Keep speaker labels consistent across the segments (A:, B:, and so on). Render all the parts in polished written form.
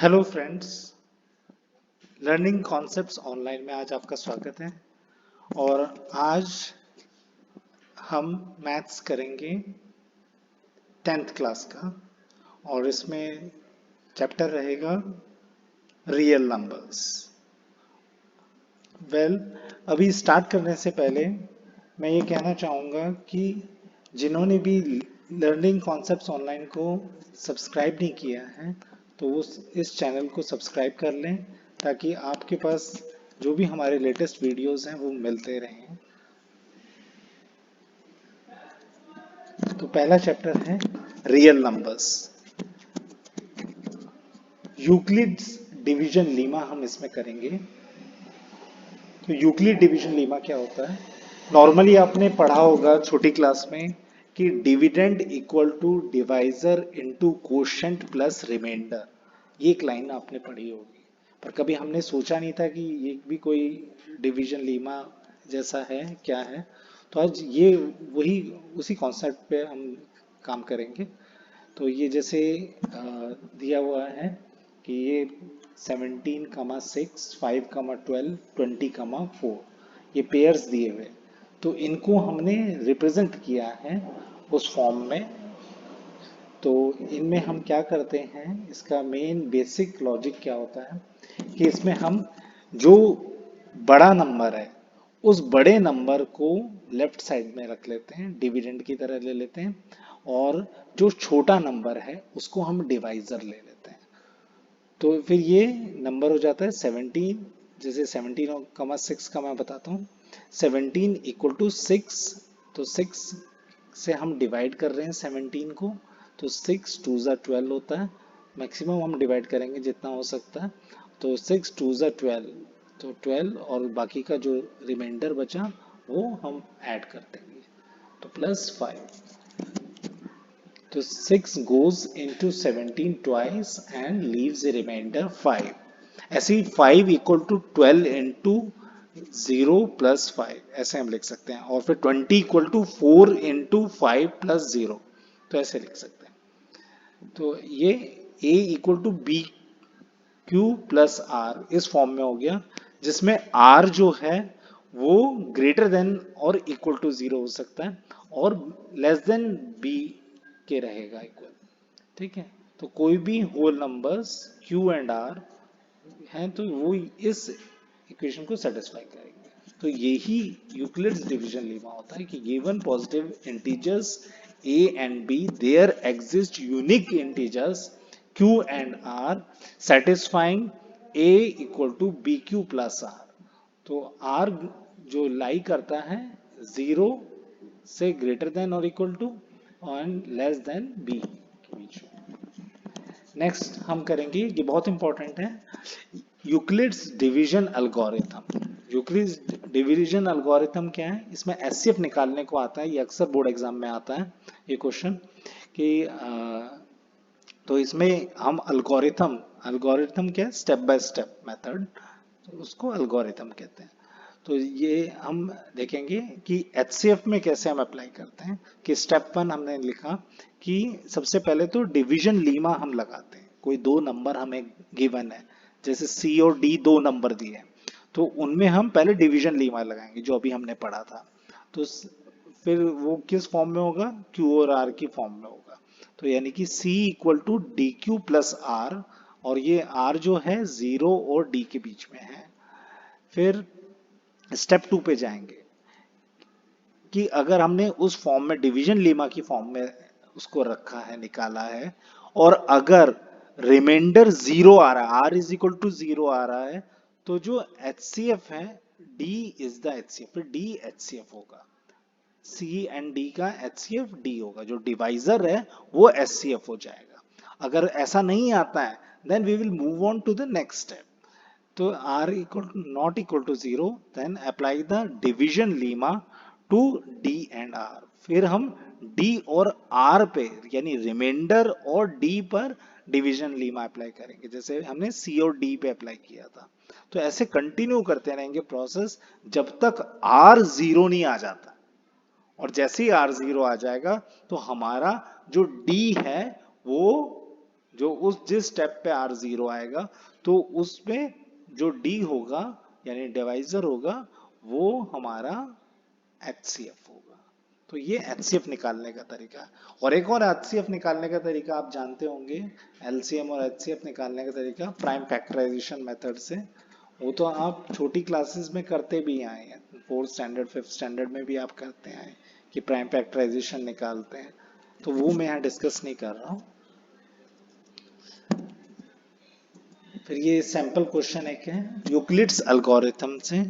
A: Hello friends, learning concepts online में आज आपका स्वागत है। और आज हम मैथ्स करेंगे 10th क्लास का। और इसमें चैप्टर रहेगा रियल नंबर्स। वेल, अभी स्टार्ट करने से पहले मैं ये कहना चाहूँगा कि जिन्होंने भी लर्निंग कॉन्सेप्ट्स ऑनलाइन को सब्सक्राइब नहीं किया है तो उस इस चैनल को सब्सक्राइब कर लें, ताकि आपके पास जो भी हमारे लेटेस्ट वीडियोस हैं वो मिलते रहें। तो पहला चैप्टर है real numbers. Euclid's division Lima हम इसमें करेंगे। तो यूक्लिड डिवीजन लीमा क्या होता है? नॉर्मली आपने पढ़ा होगा छोटी क्लास में कि dividend equal to divisor into quotient plus remainder. ये एक लाइन आपने पढ़ी होगी, पर कभी हमने सोचा नहीं था कि ये भी कोई डिवीजन लीमा जैसा है, क्या है। तो आज ये वही उसी कॉन्सेप्ट पे हम काम करेंगे। तो ये जैसे दिया हुआ है कि ये 17, 6, 5, 12, 20, 4 ये पेयर्स दिए हुए, तो इनको हमने रिप्रेजेंट किया है उस फॉर्म में। तो इनमें हम क्या करते हैं, इसका मेन बेसिक लॉजिक क्या होता है कि इसमें हम जो बड़ा नंबर है उस बड़े नंबर को लेफ्ट साइड में रख लेते हैं, डिविडेंड की तरह ले लेते हैं, और जो छोटा नंबर है उसको हम डिवाइजर ले लेते हैं। तो फिर ये नंबर हो जाता है 17। जैसे 17, 6 का मैं बताता हूँ। 17 इक्वल टू 6, तो 6 से हम डिवाइड कर रहे हैं 17 को, तो 6 2 ज़ा 12 होता है। मैक्सिमम हम डिवाइड करेंगे जितना हो सकता है। तो 6 2 ज़ा 12, तो 12 और बाकी का जो रिमाइंडर बचा वो हम ऐड कर देंगे, तो +5। तो 6 goes into 17 twice and leaves a remainder 5। ऐसे ही 5 इक्वल टू 12 इंटू 0 + 5 ऐसे हम लिख सकते हैं। और फिर 20 इक्वल टू 4 इंटू 5 + 0, तो ऐसे लिख सकते हैं। तो ये a equal to b q plus r इस फॉर्म में हो गया, जिसमें r जो है वो ग्रेटर देन और इक्वल टू 0 हो सकता है, और लेस देन b के रहेगा इक्वल। ठीक है, तो कोई भी whole numbers q and r हैं तो वो इस इक्वेशन को सेटिस्फाई करेंगे। तो यही यूक्लिड्स डिवीजन लेमा होता है कि given positive integers a and b there exist unique integers q and r satisfying a equal to b q plus r. तो r जो लाई करता है 0 से ग्रेटर देन और equal to and less than b के बीच में। Next हम करेंगे, ये बहुत इंपॉर्टेंट है, Euclid's division algorithm. Euclid's division algorithm क्या है? इसमें एचसीएफ निकालने को आता है, ये अक्सर बोर्ड एग्जाम में आता है ये क्वेश्चन कि तो इसमें हम एल्गोरिथम, एल्गोरिथम क्या है? स्टेप बाय स्टेप मेथड, तो उसको एल्गोरिथम कहते हैं। तो ये हम देखेंगे कि एचसीएफ में कैसे हम अप्लाई करते हैं। कि स्टेप 1 हमने लिखा कि सबसे पहले तो डिवीजन लीमा हम लगाते हैं। कोई दो नंबर हमें गिवन है, जैसे सी और डी दो नंबर दिए हैं, तो उनमें हम पहले डिवीजन लीमा लगाएंगे जो अभी हमने पढ़ा था। तो फिर वो किस फॉर्म में होगा? क्यू और आर की फॉर्म में होगा। तो यानी कि C equal to d q plus r, और ये R जो है 0 और D के बीच में है। फिर स्टेप 2 पे जाएंगे कि अगर हमने उस फॉर्म में डिवीजन लीमा की फॉर्म में उसको रखा है, निकाला है, और अगर रिमाइंडर 0 आ रहा है, R इज इक्वल टू 0 आ रहा है, तो जो HCF है D इज द HCF, फिर D HCF होगा। C एंड D का HCF D होगा, जो डिवाइजर है वो SCF हो जाएगा। अगर ऐसा नहीं आता है then we will move on to the next step. तो R equal not equal to 0, then apply the division lemma to D and R। फिर हम D और R पे, यानी रिमाइंडर और D पर डिवीजन लीमा अप्लाई करेंगे, जैसे हमने C और D पे अप्लाई किया था। तो ऐसे कंटिन्यू करते रहेंगे प्रोसेस जब तक R 0 नहीं आ जाता। और जैसे ही R 0 आ जाएगा तो हमारा जो D है वो जो उस जिस स्टेप पे आर जीरो आएगा तो उसमें जो डी होगा यानी डिवाइजर होगा वो हमारा HCF होगा। तो ये HCF निकालने का तरीका है। और एक और HCF निकालने का तरीका आप जानते होंगे, LCM और HCF निकालने का तरीका प्राइम फैक्टराइजेशन मेथड से। वो तो आप छोटी क्लासेस में करते भी आए हैं, 4th स्टैंडर्ड 5th स्टैंडर्ड में भी आप करते हैं कि प्राइम फैक्टराइजेशन निकालते हैं, तो वो मैं यहाँ डिस्कस नहीं कर रहा हूँ। फिर ये सैंपल क्वेश्चन एक है यूक्लिड्स एल्गोरिथम से।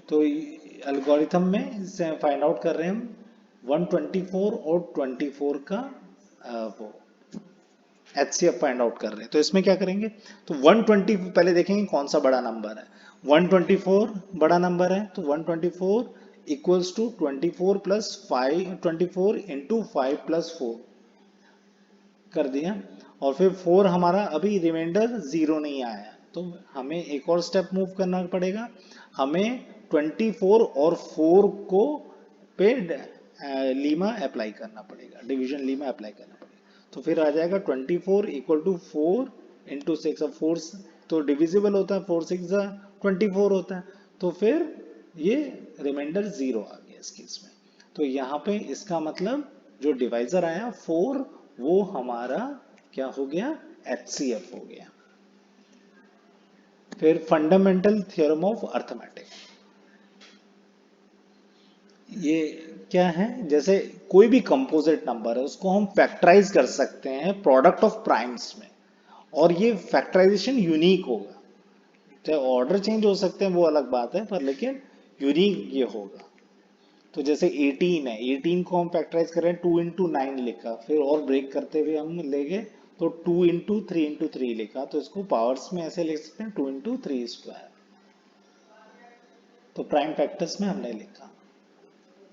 A: तो एल्गोरिथम में फाइंड आउट कर रहे हैं हम 124 और 24 का वो HCF फाइंड आउट कर रहे हैं। तो इसमें क्या करेंगे, तो 120 पहले देखेंगे कौन सा बड़ा नंबर है। 124 बड़ा नंबर है, तो 124 equals to 24 plus 5, 24 into 5 plus 4 कर दिया। और फिर 4 हमारा अभी रिमाइंडर 0 नहीं आया, तो हमें एक और स्टेप मूव करना पड़ेगा। हमें 24 और 4 को पे लीमा अप्लाई करना पड़ेगा, डिवीजन लीमा अप्लाई करना पड़ेगा। तो फिर आ जाएगा 24 इक्वल टू 4 इंटू 6। अब 4 तो डिविजिबल होता है, 4 6 24 होता है, तो फिर ये रिमाइंडर 0 आ गया इस केस में। तो यहाँ पे इसका मतलब जो डिवाइजर आया 4 वो हमारा क्या हो गया, HCF हो गया। फिर फंडामेंटल थ्योरम ऑफ अर्थमेटिक, ये क्या है, जैसे कोई भी कंपोजिट नंबर है उसको हम फैक्टराइज कर सकते हैं प्रोडक्ट ऑफ प्राइम्स में, और ये फैक्टराइजेशन यूनिक होगा। चाहे ऑर्डर चेंज हो सकते हैं वो अलग बात है, पर लेकिन यूनिक ये होगा। तो जैसे 18 है, 18 को हम फैक्टराइज कर रहे हैं 2 इंटू 9 लिखा, फिर और ब्रेक करते हुए हम ले गए तो 2 इंटू 3 इंटू 3 लिखा, तो इसको पावर्स में ऐसे लिख सकते हैं 2 इंटू 3 स्क्वायर। तो प्राइम फैक्टर्स में हमने लिखा,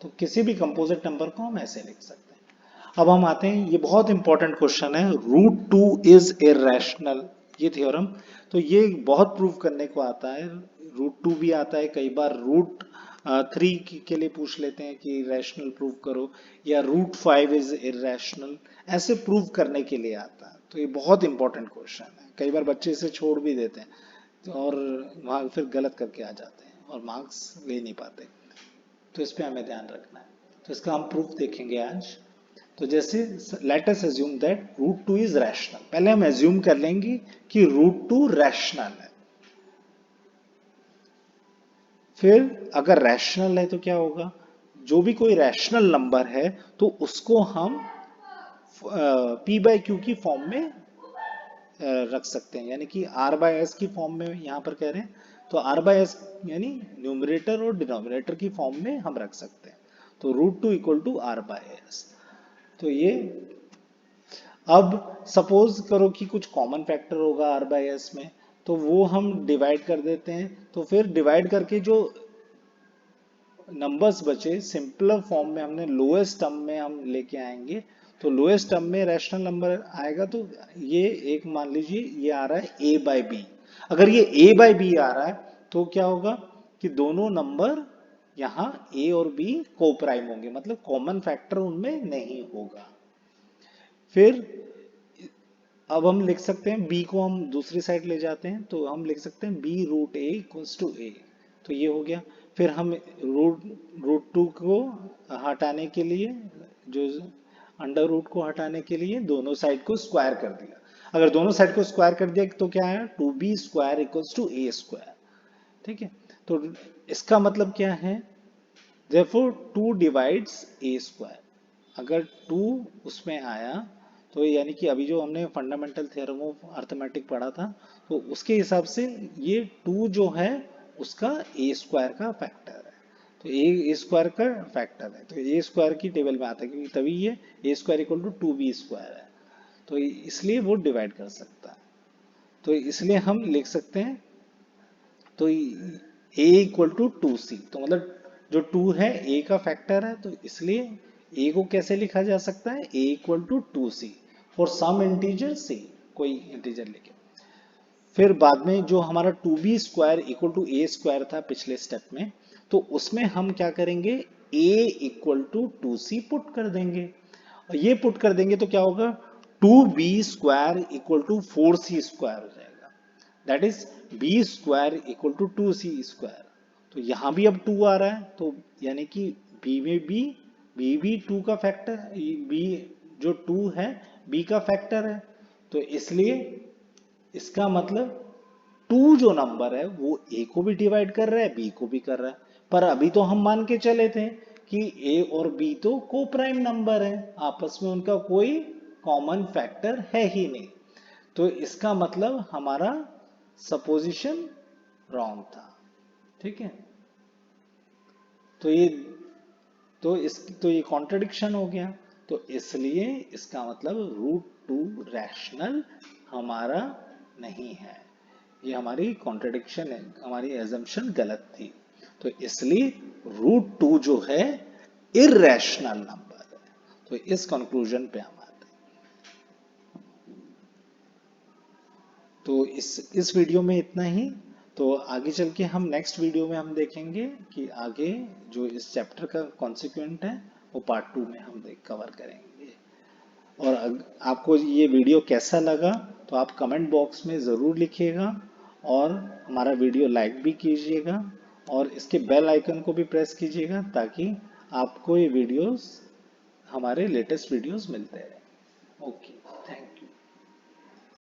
A: तो किसी भी कंपोजिट नंबर को हम ऐसे लिख सकते हैं। अब हम आते हैं, ये बहुत इंपॉर्टेंट क्वेश्चन है, रूट 2 इज इरेशनल, ये थ्योरम। तो ये बहुत प्रूव करने को आता है, रूट 2 भी आता है, कई बार रूट 3 के लिए पूछ लेते हैं कि रैशनल प्रूव करो, या रूट 5 इज इरेशनल, ऐसे प्रूव करने के लिए आता है। तो ये बहुत इंपॉर्टेंट क्वेश्चन है, कई बार बच्चे इसे छोड़ भी देते हैं और वहाँ फिर गलत करके आ जाते हैं और मार्क्स ले नहीं पाते, तो इस पे हमें ध्यान रखना है। तो इसका हम प्रूफ देखेंगे आज। तो जैसे let us assume that root 2 is rational, पहले हम अज्यूम कर लेंगे कि रूट 2 रैशनल है। फिर अगर रैशनल है तो क्या होगा, जो भी कोई रैशनल नंबर है तो उसको हम P बाई क्यू की फॉर्म में रख सकते हैं, यानी कि R बाय एस की फॉर्म में यहाँ पर कह रहे हैं, तो R बाय एस यानी न्यूमरेटर और डिनोमिनेटर की फॉर्म में हम रख सकते हैं। तो root 2 equal to R by s. तो ये, अब सपोज करो कि कुछ कॉमन फैक्टर होगा R बाय एस में, तो वो हम डिवाइड कर देते हैं, तो फिर डिवाइड करके जो नंबर्स बचे सिंपलर फॉर्म में हमने लोएस्ट टर्म में हम लेके आएंगे। तो लोएस्ट टर्म में रैशनल नंबर आएगा, तो ये एक मान लीजिए ये आ रहा है a बाई बी। अगर ये a बाई बी आ रहा है तो क्या होगा कि दोनों नंबर यहाँ a और b को प्राइम होंगे, मतलब कॉमन फैक्टर उनमें नहीं होगा। फिर अब हम लिख सकते हैं b को, हम दूसरी साइड ले जाते हैं तो हम लिख सकते हैं b root a equals to a, तो ये हो गया। फिर हम रूट 2 को हटाने के लिए, जो अंडर रूट को हटाने के लिए दोनों साइड को स्क्वायर कर दिया। अगर दोनों साइड को स्क्वायर कर दिया तो क्या है, 2b square equals to a square. ठीक है, तो इसका मतलब क्या है, therefore 2 डिवाइड्स a स्क्वायर। अगर 2 उसमें आया तो यानी कि अभी जो हमने फंडामेंटल थ्योरम ऑफ अर्थमेटिक पढ़ा था, तो उसके हिसाब से ये 2 जो है उसका a स्क्वायर का फैक्टर है। तो a स्क्वायर का फैक्टर है, तो a स्क्वायर की टेबल में आता है, क्योंकि तभी ये a square equal to 2b square है, तो इसलिए वो डिवाइड कर सकता है। तो इसलिए हम लिख सकते हैं, तो a इक्वल टू 2c, तो मतलब जो 2 है a का फैक्टर है, तो इसलिए a को कैसे लिखा जा सकता है, a equal to 2c for some integer c, कोई इंटीजर लेके। फिर बाद में जो हमारा 2b square equal to a square था पिछले स्टेप में, तो उसमें हम क्या करेंगे, a equal to 2c put कर देंगे। और ये पुट कर देंगे तो क्या होगा, 2b² इक्वल टू 4c² हो जाएगा। That is b² equal to 2c²। तो यहां भी अब 2 आ रहा है, तो यानी कि b में b भी 2 का फैक्टर, b जो 2 है b का फैक्टर है। तो इसलिए इसका मतलब 2 जो नंबर है वो a को भी डिवाइड कर रहा है, b को भी कर रहा है। पर अभी तो हम मान के चले थे कि a और b तो को प्राइम नंबर है, आपस में उनका कोई कॉमन फैक्टर है ही नहीं। तो इसका मतलब हमारा सपोजिशन रॉन्ग था। ठीक है, तो ये कॉन्ट्रडिक्शन हो गया। तो इसलिए इसका मतलब √2 रैशनल हमारा नहीं है, ये हमारी कॉन्ट्रडिक्शन है, हमारी एजम्पशन गलत थी। तो इसलिए √2 जो है इर्रेशनल नंबर है। तो इस कंक्लूजन पे हम आते हैं। तो इस वीडियो में इतना ही। तो आगे चल के हम नेक्स्ट वीडियो में हम देखेंगे कि आगे जो इस चैप्टर का कॉन्सिक्वेंट है वो पार्ट 2 में हम कवर करेंगे। और आपको ये वीडियो कैसा लगा तो आप कमेंट बॉक्स में ज़रूर लिखिएगा, और हमारा वीडियो लाइक भी कीजिएगा, और इसके बेल आइकन को भी प्रेस कीजिएगा ताकि आपको ये वीडियोस, हमारे लेटेस्ट वीडियोस मिलते रहें। ओके।